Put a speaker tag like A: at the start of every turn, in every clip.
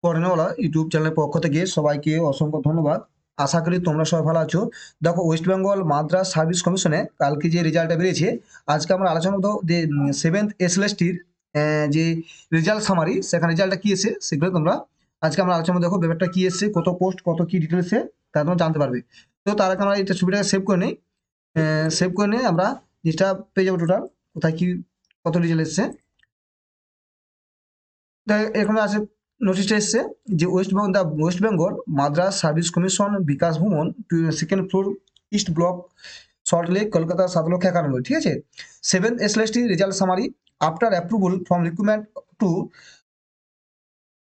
A: কর্নেওয়ালা YouTube চ্যানেলের পক্ষ থেকে সবাইকে অসংখ্য ধন্যবাদ। আশা করি তোমরা সবাই ভালো আছো। দেখো, ওয়েস্ট বেঙ্গল মাদ্রাস সার্ভিস কমিশনে কালকে যে রেজাল্টটা বেরিয়েছে, আজকে আমরা আলোচনা করবো যে সেভেন্থ এসএলএসটির যে রেজাল্ট সামারি, সেখানে রেজাল্টটা কি এসে সেগুলো তোমরা আজকে আমরা আলোচনা করবো। দেখো ব্যাপারটা কি এসছে, কত পোস্ট, কত কি ডিটেলসে, তা তোমরা জানতে পারবে। তো তার আগে আমরা এটা ছবিটাকে সেভ করে নিই। সেভ করে নিয়ে আমরা জিনিসটা পেয়ে যাবো টোটাল কোথায় কি কত রেজাল্ট এসছে। এখানে আছে, নোটিশটা এসছে যে West Bengal Madrasah service commission Bikash Bhavan, second floor, east block, Salt Lake, Kolkata 7,91,000। ঠিক আছে। Seven SLST result summary after approval from recruitment to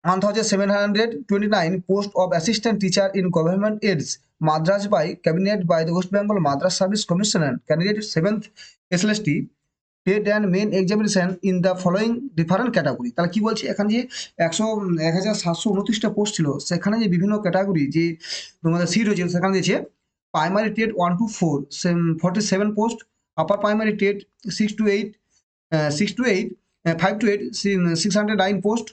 A: 1,729 post of assistant teacher in government aids Madras by cabinet by the West Bengal Madras Service Commission and candidate 7th SLST paid and main examination in the following different category। তাহলে কি বলছে এখানে যে 1,729টা post ছিল, সেখানে যে বিভিন্ন category যে তোমাদের সিট হয়েছে সেখানে দিয়েছে primary TET 1 to 4 47 post, upper primary TET 6 to 8 6 to 8 5 to 8 609 post,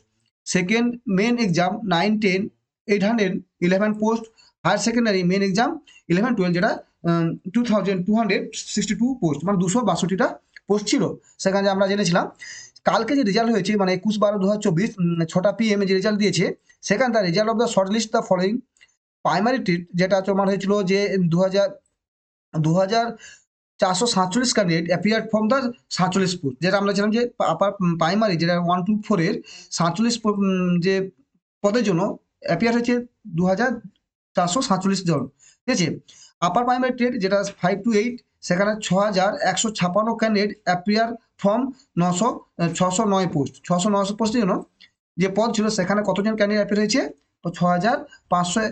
A: second main exam 9 10 811 post, higher secondary main exam 11 12 যেটা 2262 পোস্ট, মানে 262টা পোস্ট ছিল। সেখানে আমরা জেনেছিলাম কালকে যে রেজাল্ট হয়েছে, মানে 21/12/2024 6টা PM যে রেজাল্ট দিয়েছে, সেখানে তার result of the short list the following. Primary TET যেটা তোমার হয়েছিল যে 2,447 candidate appear from the 47 post, যেটা আমরা ছিলাম যে আপার প্রাইমারি যেটা 1 to 4 এর 47 যে পদের জন্য অ্যাপিয়ার হয়েছে 2,447 জন। ঠিক আছে। আপার প্রাইমারি টেট যেটা 5 to 8, সেখানে 6,156 ক্যান্ডিডেট অ্যাপিয়ার ফ্রম 609 পোস্ট। 609 পোস্টের জন্য যে পদ ছিল, সেখানে কতজন ক্যান্ডিডেট অ্যাপিয়ার হয়েছে? তো 6,500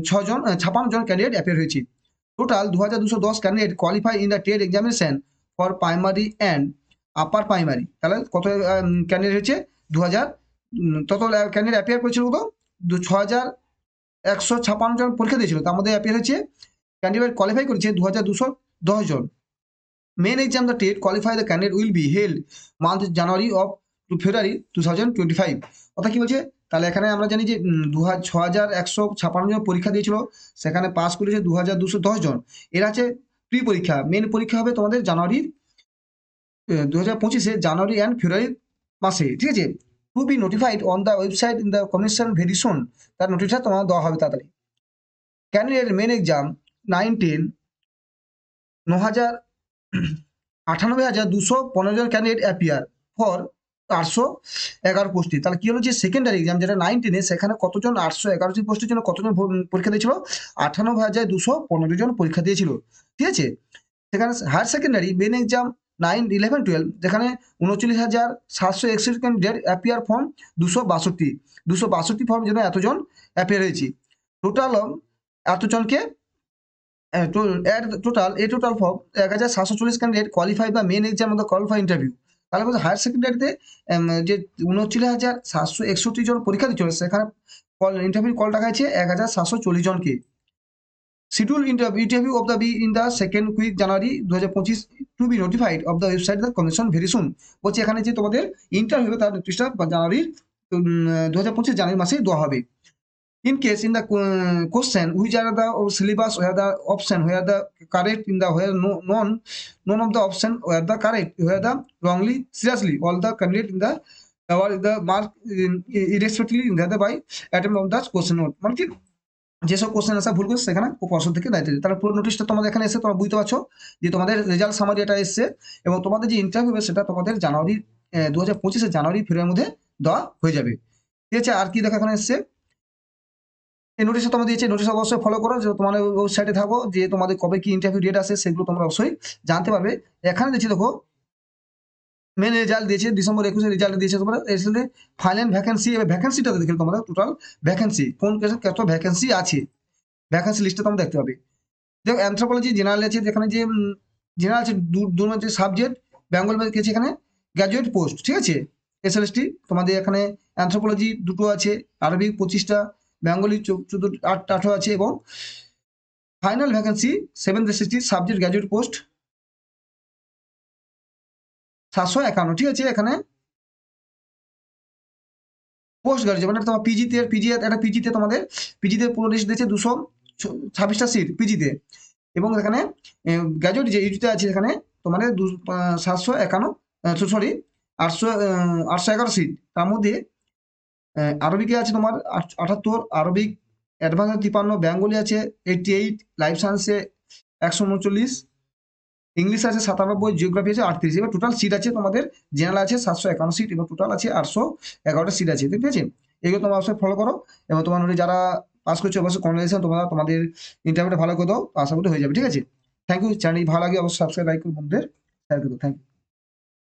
A: 6 জন 56 জন ক্যান্ডিডেট অ্যাপিয়ার হয়েছে। Total 2,210 candidate qualify in the TET examination for primary and upper primary. তাহলে কত ক্যান্ডিডেট হয়েছে? 2,000। তত ক্যান্ডিডেট অ্যাপিয়ার করেছিল কত? 6,156 জন পরীক্ষা দিয়েছিল, তার মধ্যে অ্যাপিয়ার হয়েছে ক্যান্ডিডেট কোয়ালিফাই করেছে 2,210 জন। Main exam the TET qualify the candidate will be held month January of to February 2025। অর্থাৎ কি বলছে? তাহলে এখানে আমরা জানি যে 6,156 জন পরীক্ষা দিয়েছিল, সেখানে পাস করেছে 2,210 জন। এর আছে প্রি পরীক্ষা, মেন পরীক্ষা হবে তোমাদের জানুয়ারির 2025 জানুয়ারি অ্যান্ড ফেব্রুয়ারি মাসে। ঠিক আছে। To be notified on the website in the commission very soon. তার নোটিশটা তোমার দেওয়া হবে তাড়াতাড়ি। ক্যান্ডিডেট মেন এক্সাম 9 10 98,215 জন ক্যান্ডিডেট অ্যাপিয়ার ফর 811 পোস্টে। তাহলে কি হলো যে সেকেন্ডারি এক্সাম যেটা 9 10 সেখানে কতজন 811টি পোস্টের জন্য কতজন পরীক্ষা দিয়েছিল? 98,215 জন পরীক্ষা দিয়েছিল। ঠিক আছে। সেখানে হায়ার সেকেন্ডারি মেন এক্সাম 9 11 12 যেখানে 39,761 ক্যান্ডিডেট অ্যাপিয়ার ফর্ম 262 ফর্ম জন্য এতজন অ্যাপিয়ার হয়েছে। টোটাল এতজনকে টোটাল ফর 1,740 ক্যান্ডিডেট কোয়ালিফাই বা main exam of the call for interview. তাহলে বলছে হায়ার সেকেন্ডারিতে যে 39,761 জন পরীক্ষা দিচ্ছিল, সেখানে ইন্টারভিউ কল টাকা আছে 1,740 জনকে। Schedule interview of the be in the second week January 2025 to be notified of the website the commission very soon. বলছে এখানে যে তোমাদের ইন্টারভিউ তার নোটিশটা জানুয়ারির 2025 জানুয়ারি মাসে দেওয়া হবে। In case in the question which are the syllabus where the option where the correct in the where none of the option where the correct where the wrongly seriously all the candidate in the or the mark irrespectively in the by attempt of the question note। মানে কি যেসব question আসা ভুল করছে সেখানে প্রশ্ন থেকে দায়িত্ব দিতে। তাহলে পুরো নোটিশটা তোমাদের এখানে এসে তোমরা বুঝতে পারছো যে তোমাদের রেজাল্ট সামারি এটা এসছে, এবং তোমাদের যে ইন্টারভিউ হবে সেটা তোমাদের জানুয়ারি 2025 জানুয়ারি ফেব্রুয়ারির মধ্যে দেওয়া হয়ে যাবে। ঠিক আছে। আর কি দেখো এখানে এসছে, এই নোটিশটা তোমাদের দিয়েছে, নোটিশ অবশ্যই ফলো করো, যে তোমাদের ওয়েবসাইটে থাকো, যে তোমাদের কবে কি ইন্টারভিউ ডেট আসে সেগুলো তোমরা অবশ্যই জানতে পারবে। এখানে দিচ্ছি দেখো মেন রেজাল্ট দিয়েছে ডিসেম্বর 21 রেজাল্ট দিয়েছে তোমরা। এসে ফাইনাল ভ্যাকেন্সি, এবার ভ্যাকেন্সিটা দেখে তোমরা টোটাল ভ্যাকেন্সি কোন কেসে কত ভ্যাকেন্সি আছে, ভ্যাকেন্সি লিস্টে তোমরা দেখতে পাবে। দেখো অ্যানথ্রোপোলজি জেনারেল আছে, যেখানে যে জেনারেল আছে দু যে সাবজেক্ট, বেঙ্গল গেছে এখানে গ্র্যাজুয়েট পোস্ট। ঠিক আছে। এসএলএসটি তোমাদের এখানে অ্যানথ্রোপোলজি দুটো আছে, আরবিক 25টা, বেঙ্গলি 18 আছে, এবং final vacancy 760 subject graduate post 751। ঠিক আছে। এখানে পোস্ট গ্রাজুয়েট মানে তোমার পিজিতে তোমাদের পিজিতে পুরো লিস্ট দিয়েছে 226টা সিট পিজিতে, এবং এখানে গ্র্যাজুয়েট যে ইউজিতে আছে এখানে তোমাদের 751 সরি 811 সিট। তার মধ্যে আরবিকে আছে তোমার 78, আরবিক অ্যাডভান্স 53, বেঙ্গলি আছে 88, লাইফ সায়েন্সে 139, ইংলিশ আছে 97, জিওগ্রাফি আছে 38। এবার টোটাল সিট আছে তোমাদের জেনারেল আছে 751 সিট, এবং টোটাল আছে 811টা সিট আছে, ঠিক আছে। এগুলো তোমরা অবশ্যই ফলো করো, এবং তোমার যারা পাস করছো অবশ্যই কনগ্রেচুলেশন, তোমরা তোমাদের ইন্টারভিউটা ভালো করে দাও, আশা করি হয়ে যাবে, ঠিক আছে। Thank you. চ্যানেল ভালো লাগে অবশ্যই সাবস্ক্রাইব লাইক করে বন্ধুদের শেয়ার করে দাও। Thank you.